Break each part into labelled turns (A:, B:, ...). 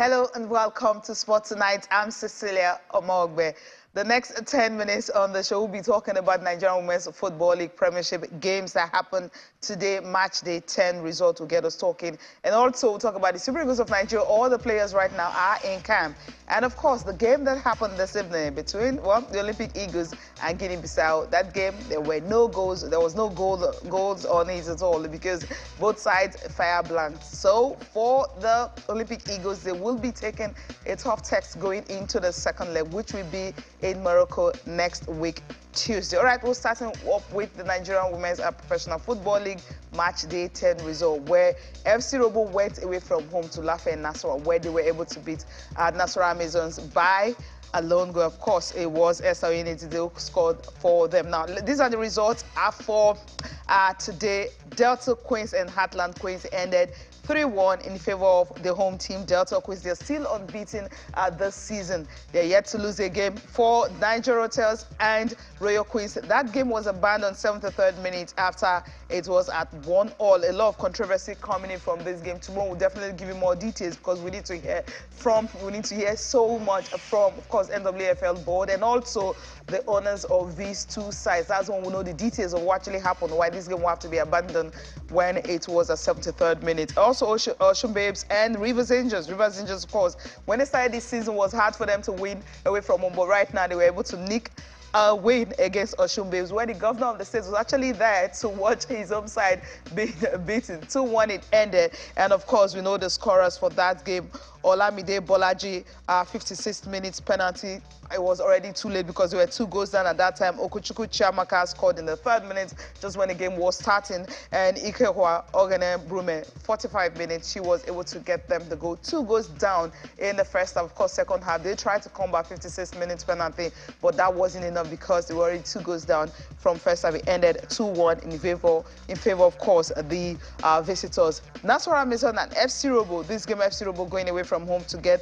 A: Hello and welcome to Sport Tonight. I'm Cecilia Omogbe. The next 10 minutes on the show, we'll be talking about Nigerian Women's Football League Premiership games that happened today. Match day 10 result will get us talking. And also, we'll talk about the Super Eagles of Nigeria. All the players right now are in camp. And of course, the game that happened this evening between, well, the Olympic Eagles and Guinea-Bissau. That game, there were no goals. There was no goals on it at all because both sides fire blanked. So for the Olympic Eagles, they will be taking a tough test going into the second leg, which will be in Morocco next week, Tuesday. All right, we're starting up with the Nigerian Women's Professional Football League match day 10 result, where FC Robo went away from home to Lafe Nasarawa, where they were able to beat Nasarawa Amazons by a lone goal. Of course, it was SL Unity who scored for them. Now, these are the results for today. Delta Queens and Heartland Queens ended 3-1 in favor of the home team. Delta Queens, they're still unbeaten this season. They're yet to lose a game. For Niger Hotels and Royal Queens, that game was abandoned 73rd minute after it was at 1-1. A lot of controversy coming in from this game. Tomorrow we'll definitely give you more details because we need to hear so much from, of course, NWFL board and also the owners of these two sides. That's when we'll know the details of what actually happened, why this game will have to be abandoned when it was at 73rd minute. Also, Ocean Babes and Rivers Angels. Rivers Angels, of course, when they started this season, it was hard for them to win away from home, but right now they were able to nick a win against Ocean Babes, where the governor of the state was actually there to watch his home side being beaten. 2-1 it ended. And of course, we know the scorers for that game. Olamide Bolaji, 56 minutes penalty. It was already too late because there were 2 goals down at that time. Okuchukwu Chiamaka scored in the 3rd minute, just when the game was starting. And Ikehua Ogene Brume, 45 minutes, she was able to get them the goal. 2 goals down in the first half. Of course, second half, they tried to come back 56 minutes penalty, but that wasn't enough because they were already 2 goals down from first half. It ended 2-1 in favor, of course, the visitors. Nasarawa Amazon and FC Robo. This game, FC Robo going away from home to get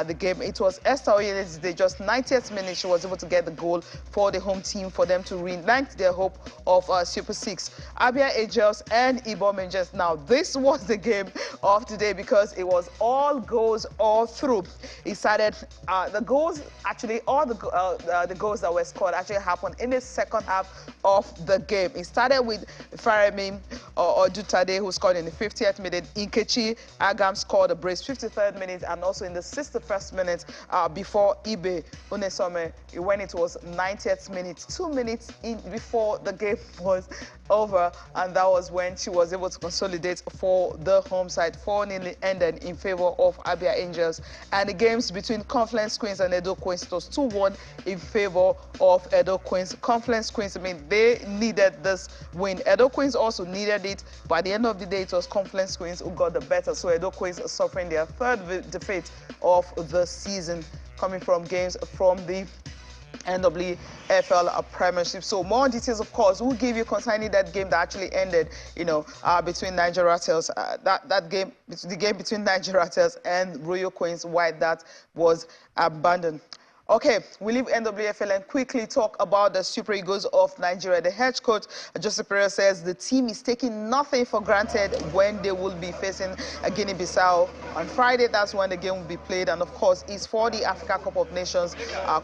A: the game. It was Esther Oyelezi. They just 90th minute, she was able to get the goal for the home team for them to reignite their hope of Super 6. Abia Angels and Ibom Angels. Now, this was the game of today because it was all goals all through. It started, the goals, actually, all the goals that were scored actually happened in the second half of the game. It started with Faremi Odutade, who scored in the 50th minute. Nkechi Agam scored a brace 53rd minute, and also in the 61st minute before Ibe Unesome, when it was 90th minute, 2 minutes in before the game was over, and that was when she was able to consolidate for the home side. 4-0 ended in favor of Abia Angels. And the games between Confluence Queens and Edo Queens, it was 2-1 in favor of Edo Queens. Confluence Queens, I mean, they needed this win. Edo Queens also needed it, but at the end of the day, it was Confluence Queens who got the better. So Edo Queens suffering their 3rd defeat of the season, coming from games from the NWFL Premiership. So more details, of course, we'll give you concerning that game that actually ended, between Niger Hotels, that game, the game between Niger Hotels and Royal Queens, why that was abandoned. Okay, we leave NWFL and quickly talk about the Super Eagles of Nigeria. The head coach, Joseph Peseiro, says the team is taking nothing for granted when they will be facing Guinea-Bissau on Friday. That's when the game will be played. And of course, it's for the Africa Cup of Nations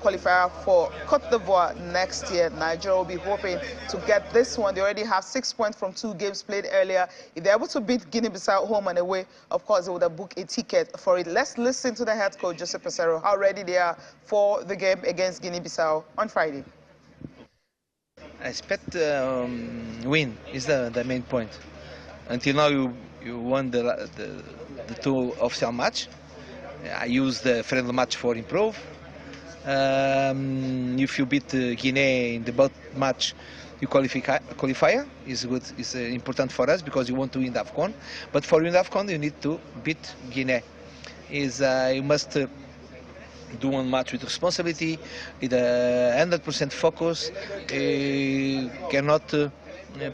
A: qualifier for Côte d'Ivoire next year. Nigeria will be hoping to get this one. They already have 6 points from 2 games played earlier. If they're able to beat Guinea-Bissau home and away, of course, they would have booked a ticket for it. Let's listen to the head coach, Joseph Peseiro, how ready they are for the game against Guinea-Bissau on Friday.
B: I expect win is the main point. Until now, you won the 2 official match. I used the friendly match for improve. If you beat Guinea in the both match, you qualifier is good. Is important for us because you want to win the AFCON. But for win the AFCON, you need to beat Guinea. You must do one match with responsibility, with 100% focus. Cannot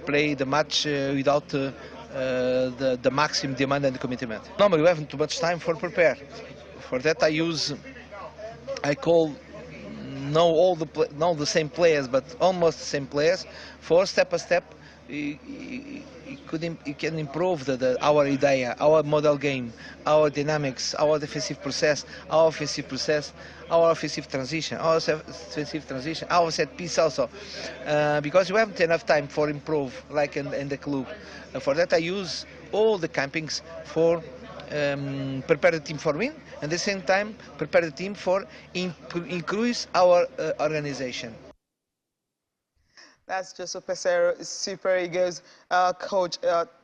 B: play the match without the maximum demand and commitment. Normally we have too much time for prepare. For that I call not all the same players, but almost the same players, for step by step it can improve our idea, our model game, our dynamics, our defensive process, our offensive process, our offensive transition, our set piece also, because we haven't enough time for improve like in the club. For that I use all the campings for prepare the team for win, and at the same time prepare the team for increase our organization.
A: That's just a Peseiro Super Eagles coach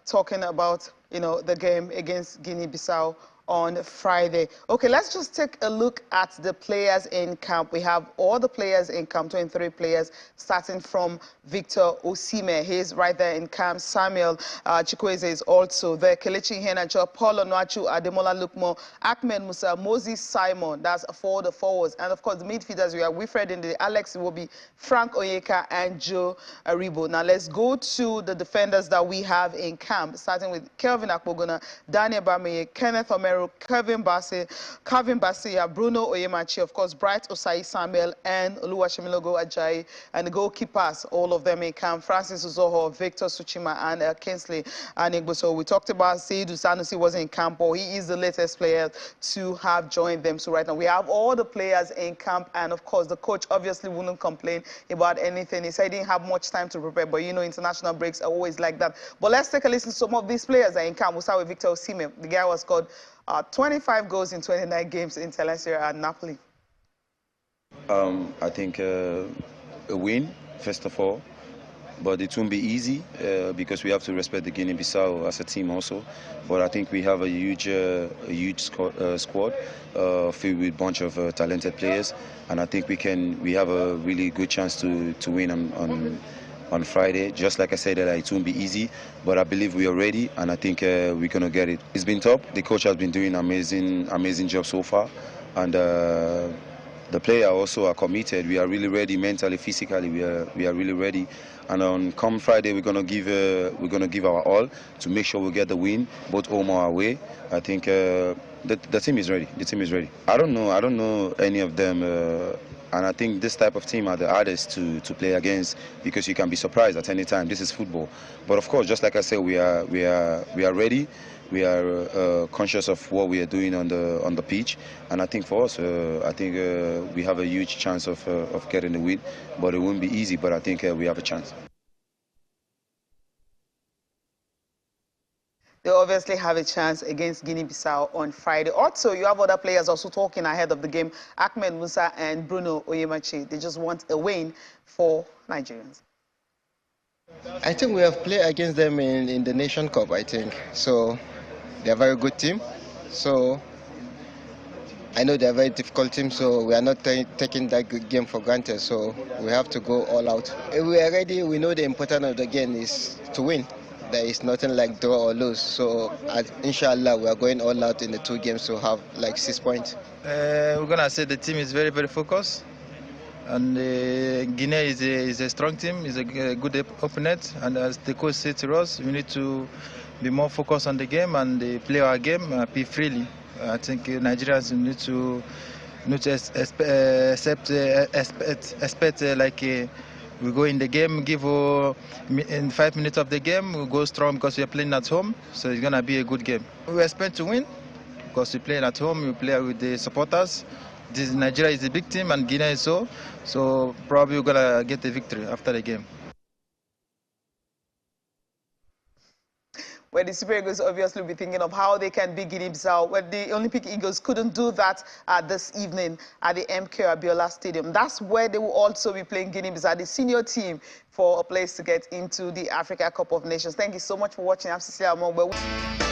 A: talking about, the game against Guinea-Bissau on Friday. Okay, let's just take a look at the players in camp. We have all the players in camp, 23 players, starting from Victor Osimhen. He's right there in camp. Samuel Chukwueze is also there. Kelechi Iheanacho, Paul Onuachu, Ademola Lukman, Ahmed Musa, Moses Simon. That's for the forwards. And of course, the midfielders, we have Wilfred Ndidi, Alex Iwobi, Frank Onyeka, and Joe Aribo. Now, let's go to the defenders that we have in camp, starting with Kelvin Akpogona, Daniel Bamiye, Kenneth Omero, Kevin Basia, Bruno Oyemachi, of course, Bright Osai Samuel, and Oluwashemilogo Ajayi, and the goalkeepers, all of them in camp, Francis Uzoho, Victor Suchima, and Kingsley Anigbo. So we talked about Seydou Sanusi was in camp, or he is the latest player to have joined them. So right now we have all the players in camp, and of course the coach obviously wouldn't complain about anything. He said he didn't have much time to prepare, but international breaks are always like that. But let's take a listen to some of these players that are in camp. We'll start with Victor Osimhen. The guy was called 25 goals in 29 games in Serie A at Napoli.
C: I think a win, first of all, but it won't be easy because we have to respect the Guinea-Bissau as a team also. But I think we have a huge squad filled with a bunch of talented players, and I think we have a really good chance to win on Friday. Just like I said, that it won't be easy, but I believe we are ready, and I think we're gonna get it. It's been tough. The coach has been doing amazing job so far, and the players also are committed. We are really ready mentally, physically. We are really ready, and on come Friday we're gonna give our all to make sure we get the win, both home or away. I think the team is ready. The team is ready. I don't know any of them. And I think this type of team are the hardest to play against, because you can be surprised at any time. This is football. But of course, just like I said, we are ready. We are conscious of what we are doing on the pitch, and I think for us, I think we have a huge chance of getting the win. But it won't be easy. But I think we have a chance.
A: They obviously have a chance against Guinea-Bissau on Friday. Also, you have other players also talking ahead of the game. Ahmed Musa and Bruno Oyemachi. They just want a win for Nigerians.
D: I think we have played against them in the Nation Cup, I think. So they're a very good team. So I know they're a very difficult team, so we are not taking that good game for granted. So we have to go all out. If we are ready, we know the importance of the game is to win. There is nothing like draw or lose. So inshallah, we are going all out in the 2 games to have like 6 points.
E: We're gonna say the team is very, very focused, and Guinea is a strong team, is a good opponent, and as the coach said to us, we need to be more focused on the game and play our game, play freely. I think Nigerians need to expect like. We go in the game, give in 5 minutes of the game, we go strong because we are playing at home, so it's gonna be a good game. We expect to win because we play at home, we play with the supporters. Nigeria is a big team and Guinea is so probably we're gonna get the victory after the game.
A: Where the Super Eagles obviously will be thinking of how they can beat Guinea-Bissau, where the Olympic Eagles couldn't do that this evening at the MK Abiola Stadium. That's where they will also be playing Guinea-Bissau, the senior team, for a place to get into the Africa Cup of Nations. Thank you so much for watching. I'm Cecilia Omogbe.